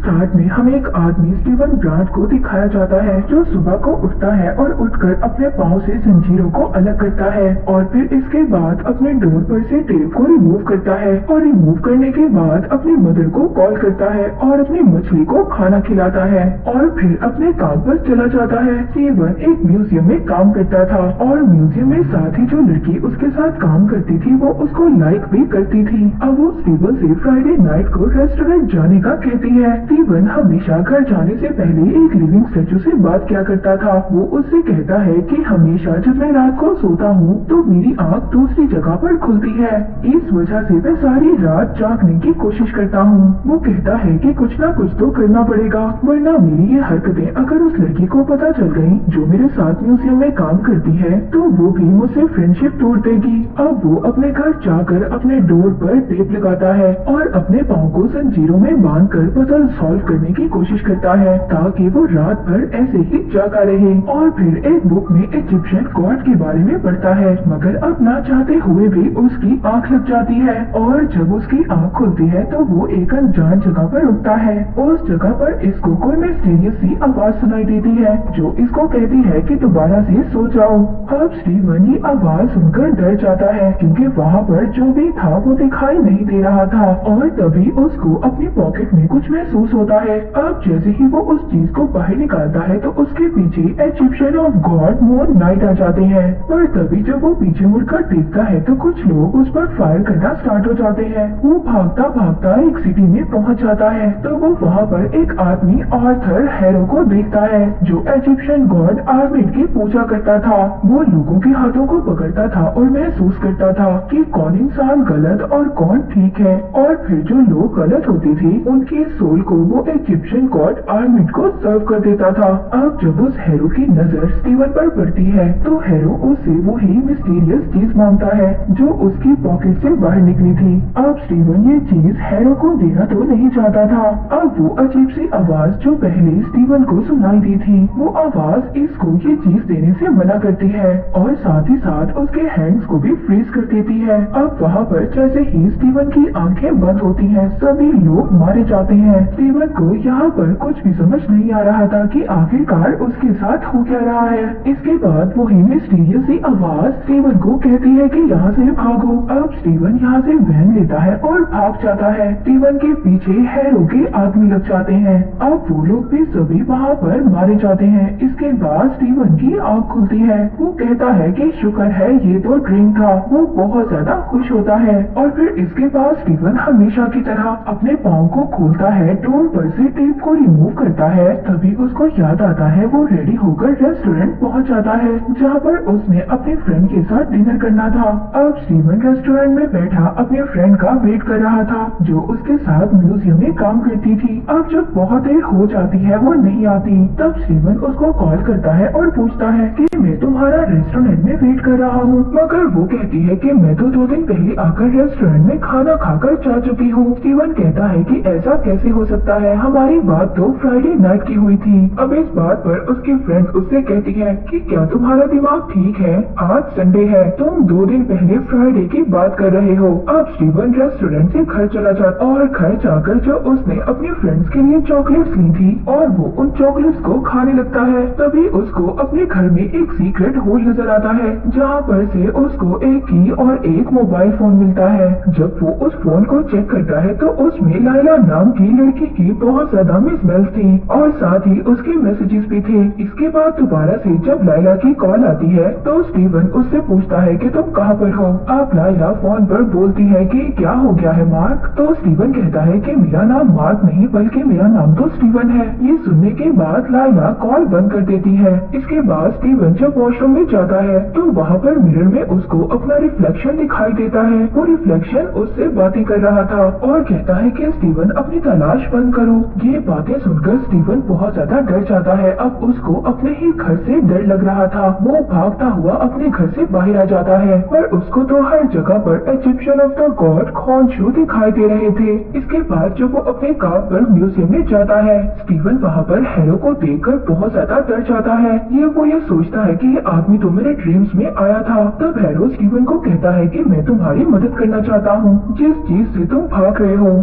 Start में हमें एक आदमी स्टीवन ग्रांट को दिखाया जाता है जो सुबह को उठता है और उठकर अपने पाँव से जंजीरों को अलग करता है और फिर इसके बाद अपने डोर पर से टेप को रिमूव करता है और रिमूव करने के बाद अपनी मदर को कॉल करता है और अपनी मछली को खाना खिलाता है और फिर अपने काम पर चला जाता है। स्टीवन एक म्यूजियम में काम करता था और म्यूजियम में साथ ही जो लड़की उसके साथ काम करती थी वो उसको लाइक भी करती थी। अब वो स्टीवन से फ्राइडे नाइट को रेस्टोरेंट जाने का कहती है। स्टीवन हमेशा घर जाने से पहले एक लिविंग स्टैचू से बात किया करता था। वो उससे कहता है कि हमेशा जब मैं रात को सोता हूँ तो मेरी आँख दूसरी जगह पर खुलती है, इस वजह से मैं सारी रात जागने की कोशिश करता हूँ। वो कहता है कि कुछ ना कुछ तो करना पड़ेगा वरना मेरी ये हरकतें अगर उस लड़की को पता चल गयी जो मेरे साथ म्यूजियम में काम करती है तो वो भी मुझसे फ्रेंडशिप तोड़ देगी। अब वो अपने घर जाकर अपने डोर पर टेप लगाता है और अपने पाँव को जंजीरों में बांधकर पजल सॉल्व करने की कोशिश करता है ताकि वो रात भर ऐसे ही जागा रहे। और फिर एक बुक में इजिप्शियन गॉड के बारे में पढ़ता है मगर अब ना चाहते हुए भी उसकी आंख लग जाती है और जब उसकी आंख खुलती है तो वो एक अनजान जगह पर उठता है। उस जगह पर इसको कोई मिस्टीरियस सी आवाज सुनाई देती है जो इसको कहती है कि दोबारा से सो जाओ। अब स्टीवन ये आवाज सुनकर डर जाता है क्योंकि वहाँ पर जो भी था वो दिखाई नहीं दे रहा था और तभी उसको अपनी पॉकेट में कुछ महसूस होता है। अब जैसे ही वो उस चीज को बाहर निकालता है तो उसके पीछे Egyptian of god moon knight आ जाते हैं। पर तभी जब वो पीछे मुड़कर देखता है तो कुछ लोग उस पर फायर करना स्टार्ट हो जाते हैं। वो भागता भागता एक सिटी में पहुंच जाता है तो वो वहाँ पर एक आदमी आर्थर हैरो को देखता है जो इजिप्शियन गॉड आर्मिड की पूजा करता था। वो लोगों के हाथों को पकड़ता था और महसूस करता था कि कौन इंसान गलत और कौन ठीक है और फिर जो लोग गलत होते थे उनकी सोल को वो इजिप्शियन गॉड आर्मिड को सर्व कर देता था। अब जब उस हैरो की नजर स्टीवन पर पड़ती है तो हैरो उससे वही मिस्टीरियस चीज मांगता है जो उसकी पॉकेट से बाहर निकली थी। अब स्टीवन ये चीज हैरो को देना तो नहीं चाहता था। अब वो अजीब सी आवाज जो पहले स्टीवन को सुनाई दी थी वो आवाज इसको ये चीज देने से मना करती है और साथ ही साथ उसके हैंड्स को भी फ्रीज कर देती है। अब वहाँ पर जैसे ही स्टीवन की आंखें बंद होती हैं सभी लोग मारे जाते हैं। स्टीवन को यहाँ पर कुछ भी समझ नहीं आ रहा था कि आखिरकार उसके साथ हो क्या रहा है। इसके बाद वही मिस्टीरियस सी आवाज स्टीवन को कहती है कि यहाँ से भागो। अब स्टीवन यहाँ से वैन लेता है और भाग जाता है। स्टीवन के पीछे हैरो के आदमी लग जाते हैं। अब वो लोग भी सभी वहाँ पर मारे जाते हैं। इसके बाद स्टीवन की आँख खुलती है। वो कहता है कि शुक्र है ये तो ड्रीम था। वो बहुत ज्यादा खुश होता है और फिर इसके बाद स्टीवन हमेशा की तरह अपने पाँव को खोलता है, डोर पर से टेप को रिमूव करता है। तभी उसको याद आता है वो रेडी होकर रेस्टोरेंट पहुंच जाता है जहाँ पर उसने अपने फ्रेंड के साथ डिनर करना था। अब स्टीवन रेस्टोरेंट में बैठा अपने फ्रेंड का वेट कर रहा था जो उसके साथ म्यूजियम में काम करती थी। अब जब बहुत देर हो जाती है वो नहीं आती तब स्टीवन उसको कॉल करता है और पूछता है कि मैं तुम्हारा रेस्टोरेंट में वेट कर रहा हूँ मगर वो कहती है कि मैं तो 2 दिन पहले आकर रेस्टोरेंट में खाना खाकर जा चुकी हूँ। स्टीवन कहता है कि ऐसा कैसे हो सकता है, हमारी बात तो फ्राइडे नाइट की हुई थी। अब इस बात पर उसकी फ्रेंड उससे कहती है कि क्या तुम्हारा दिमाग ठीक है, आज संडे है, तुम 2 दिन पहले फ्राइडे की बात कर रहे हो। अब स्टीवन रेस्टोरेंट से घर चला जाता और घर जाकर जो उसने अपने फ्रेंड्स के लिए चॉकलेट्स ली थी और वो उन चॉकलेट्स को खाने लगता है। तभी उसको अपने घर में एक सीक्रेट होल नजर आता है जहाँ पर से उसको एक की और एक मोबाइल फोन मिलता है। जब वो उस फोन को चेक करता है तो उसमें लाइला नाम की लड़की की बहुत ज्यादा मिसमेल्स थी और साथ ही उसके मैसेजेस भी थे। इसके बाद दोबारा से जब लाइला की कॉल आती है तो स्टीवन उससे पूछता है कि तुम कहाँ पर हो। अब लाइला फोन पर बोलती है कि क्या हो गया है मार्क। तो स्टीवन कहता है कि मेरा नाम मार्क नहीं बल्कि मेरा नाम तो स्टीवन है। ये सुनने के बाद लाइला कॉल बंद कर देती है। इसके बाद स्टीवन जब वॉशरूम में जाता है तो वहाँ पर मिरर में उसको अपना रिफ्लेक्शन दिखाई देता है। वो रिफ्लेक्शन उससे बातें कर रहा था और कहता है कि स्टीवन अपनी तलाश बंद करो। ये बातें सुनकर स्टीवन बहुत ज्यादा डर जाता है। अब उसको अपने ही घर से डर लग रहा था। वो भागता हुआ अपने घर से बाहर आ जाता है पर उसको तो हर जगह पर इजिप्शियन ऑफ द गॉड खॉन्शू दिखाई दे रहे थे। इसके बाद जब वो अपने कार पर म्यूजियम में जाता है स्टीवन वहाँ पर हैरो को देखकर बहुत ज्यादा डर जाता है। वो ये सोचता है कि ये आदमी तो मेरे ड्रीम्स में आया था। तब हैरो स्टीवन को कहता है कि मैं तुम्हारी मदद करना चाहता हूँ जिस चीज से तुम भाग रहे हो।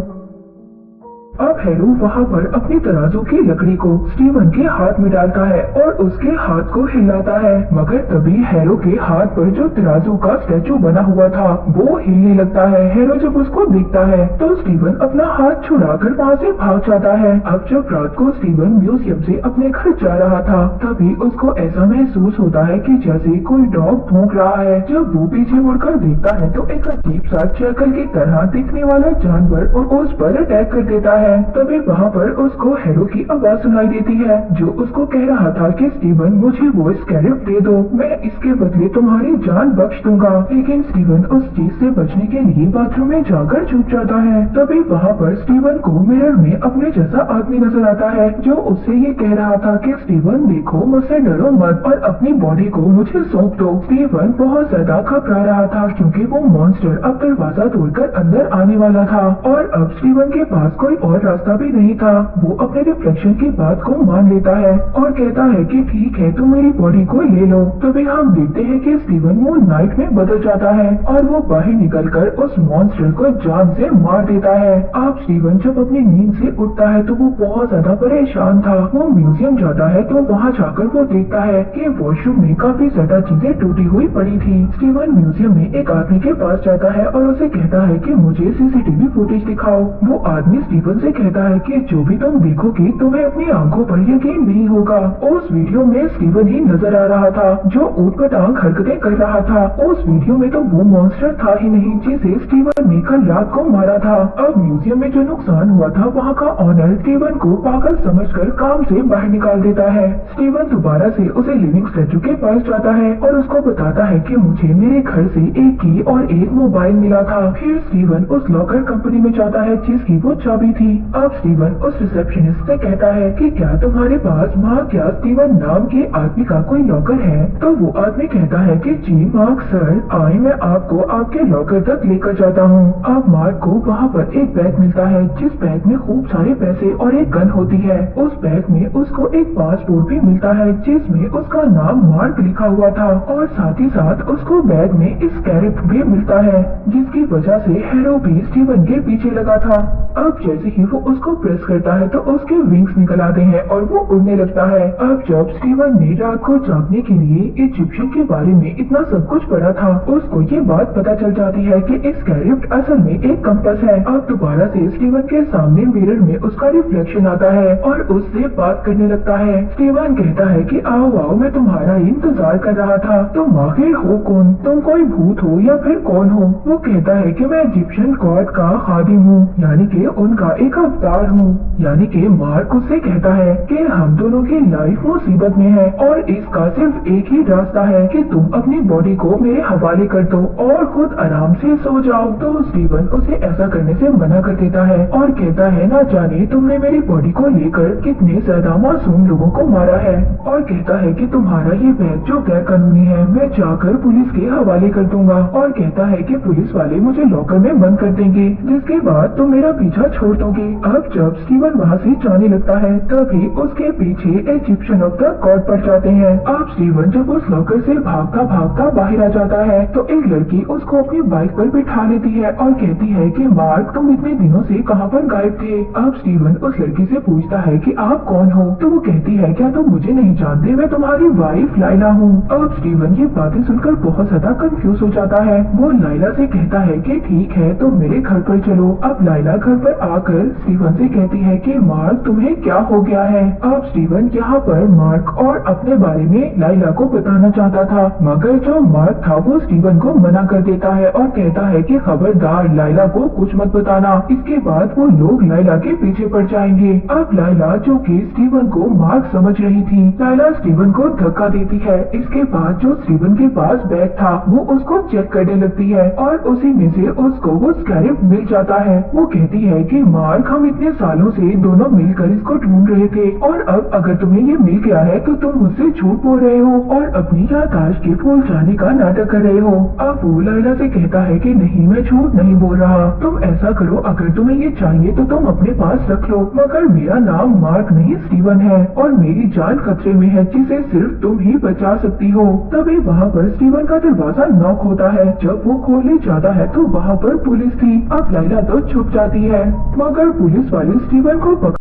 अब हैरो वहाँ पर अपनी तराजू की लकड़ी को स्टीवन के हाथ में डालता है और उसके हाथ को हिलाता है, मगर तभी हैरो के हाथ पर जो तराजू का स्टैचू बना हुआ था वो हिलने लगता है। हैरो जब उसको देखता है तो स्टीवन अपना हाथ छुड़ाकर वहाँ से भाग जाता है। अब जब रात को स्टीवन म्यूजियम से अपने घर जा रहा था तभी उसको ऐसा महसूस होता है कि जैसे कोई डॉग भौंक रहा है। जब वो पीछे मुड़कर देखता है तो एक अजीब सा चैकल की तरह दिखने वाला जानवर उस पर अटैक कर देता है। तभी वहाँ पर उसको हैरो की आवाज सुनाई देती है जो उसको कह रहा था कि स्टीवन मुझे वो स्कैरेब दे दो, मैं इसके बदले तुम्हारी जान बख्श दूंगा। लेकिन स्टीवन उस चीज से बचने के लिए बाथरूम में जाकर छुप जाता है। तभी वहाँ पर स्टीवन को मिरर में अपने जैसा आदमी नजर आता है जो उससे ये कह रहा था कि स्टीवन देखो मुझसे डरो मत और अपनी बॉडी को मुझे सौंप दो। स्टीवन बहुत ज्यादा घबरा रहा था क्योंकि वो मॉन्स्टर अब दरवाजा तोड़कर अंदर आने वाला था और अब स्टीवन के पास कोई और रास्ता भी नहीं था। वो अपने रिफ्लेक्शन की बात को मान लेता है और कहता है कि ठीक है तुम मेरी बॉडी को ले लो। तभी हम देखते हैं कि स्टीवन मून नाइट में बदल जाता है और वो बाहर निकलकर उस मॉन्स्टर को जान से मार देता है। अब स्टीवन जब अपनी नींद से उठता है तो वो बहुत ज्यादा परेशान था। वो म्यूजियम जाता है तो वहाँ जाकर वो देखता है कि वॉशरूम में काफी ज्यादा चीजें टूटी हुई पड़ी थी। स्टीवन म्यूजियम में एक आदमी के पास जाता है और उसे कहता है कि मुझे सीसीटीवी फुटेज दिखाओ। वो आदमी स्टीवन से कहता है कि जो भी तुम देखोगे तुम्हें अपनी आंखों पर यकीन नहीं होगा। उस वीडियो में स्टीवन ही नजर आ रहा था जो ऊटपटांग हरकतें कर रहा था। उस वीडियो में तो वो मॉन्स्टर था ही नहीं जिसे स्टीवन ने कल रात को मारा था। अब म्यूजियम में जो नुकसान हुआ था वहाँ का ऑनर स्टीवन को पागल समझकर काम से बाहर निकाल देता है। स्टीवन दोबारा से उसे लिविंग स्टैचू के पास जाता है और उसको बताता है कि मुझे मेरे घर से एक की और एक मोबाइल मिला था। फिर स्टीवन उस लॉकर कंपनी में जाता है जिसकी वो चाबी थी। अब स्टीवन उस रिसेप्शनिस्ट से कहता है कि क्या तुम्हारे पास मार्क या स्टीवन नाम के आदमी का कोई लॉकर है? तो वो आदमी कहता है कि जी मार्क सर, आए मैं आपको आपके लॉकर तक लेकर जाता हूँ। अब मार्क को वहाँ पर एक बैग मिलता है जिस बैग में खूब सारे पैसे और एक गन होती है। उस बैग में उसको एक पासपोर्ट भी मिलता है जिसमें उसका नाम मार्क लिखा हुआ था और साथ ही साथ उसको बैग में स्कैरेब भी मिलता है जिसकी वजह से हैरो भी स्टीवन के पीछे लगा था। अब जैसे ही वो उसको प्रेस करता है तो उसके विंग्स निकल आते हैं और वो उड़ने लगता है। अब जब स्टीवन ने रात को जागने के लिए इजिप्शियन के बारे में इतना सब कुछ पढ़ा था उसको ये बात पता चल जाती है कि स्कैरेब असल में एक कंपास है। अब दोबारा से स्टीवन के सामने मिरर में उसका रिफ्लेक्शन आता है और उससे बात करने लगता है। स्टीवन कहता है कि आओ आओ, मैं तुम्हारा इंतजार कर रहा था। तुम आखिर हो कौन? तुम कोई भूत हो या फिर कौन हो? वो कहता है कि मैं इजिप्शियन गॉड का खादिम हूँ, यानी कि उनका एक अवतार हूँ। यानी कि मार्क उससे कहता है कि हम दोनों की लाइफ मुसीबत में है और इसका सिर्फ एक ही रास्ता है कि तुम अपनी बॉडी को मेरे हवाले कर दो और खुद आराम से सो जाओ। तो स्टीवन उसे ऐसा करने से मना कर देता है और कहता है ना जाने तुमने मेरी बॉडी को लेकर कितने ज्यादा मासूम लोगों को मारा है, और कहता है कि तुम्हारा ये बैग जो गैर कानूनी है मैं जाकर पुलिस के हवाले कर दूंगा, और कहता है कि पुलिस वाले मुझे लॉकर में बंद कर देंगे जिसके बाद तुम मेरा पीछा छोड़ दोगे। अब जब स्टीवन वहाँ से जाने लगता है तभी उसके पीछे इजिप्शियन ऑफ द गॉड पड़ जाते हैं। अब स्टीवन जब उस लॉकर से भागता भागता बाहर आ जाता है तो एक लड़की उसको अपनी बाइक पर बिठा लेती है और कहती है कि मार्क तुम इतने दिनों से कहाँ पर गायब थे? अब स्टीवन उस लड़की से पूछता है कि आप कौन हो? तो वो कहती है क्या तुम मुझे नहीं जानते, मैं तुम्हारी वाइफ लाइला हूँ। अब स्टीवन ये बातें सुनकर बहुत ज्यादा कंफ्यूज हो जाता है। वो लाइला से कहता है कि ठीक है तो मेरे घर पर चलो। अब लाइला घर पर आकर स्टीवन से कहती है कि मार्क तुम्हें क्या हो गया है? अब स्टीवन यहाँ पर मार्क और अपने बारे में लाइला को बताना चाहता था मगर जो मार्क था वो स्टीवन को मना कर देता है और कहता है कि खबरदार लाइला को कुछ मत बताना। इसके बाद वो लोग लाइला के पीछे पड़ जाएंगे। अब लाइला जो कि स्टीवन को मार्क समझ रही थी, लाइला स्टीवन को धक्का देती है। इसके बाद जो स्टीवन के पास बैग था वो उसको चेक करने लगती है और उसी में से उसको वो स्कैरेब मिल जाता है। वो कहती है कि मार्क हम इतने सालों से दोनों मिलकर इसको ढूंढ रहे थे और अब अगर तुम्हें ये मिल गया है तो तुम मुझसे झूठ बोल रहे हो और अपनी याददाश्त के भूल जाने का नाटक कर रहे हो। अब वो लाइला से कहता है कि नहीं मैं झूठ नहीं बोल रहा, तुम ऐसा करो अगर तुम्हें ये चाहिए तो तुम अपने पास रख लो, मगर मेरा नाम मार्क नहीं स्टीवन है और मेरी जान खतरे में है जिसे सिर्फ तुम ही बचा सकती हो। तभी वहाँ पर स्टीवन का दरवाजा नॉक होता है। जब वो खोलने जाता है तो वहाँ पर पुलिस थी। अब लाइला तो छुप जाती है मगर कर पुलिस वाले स्टीवन को पकड़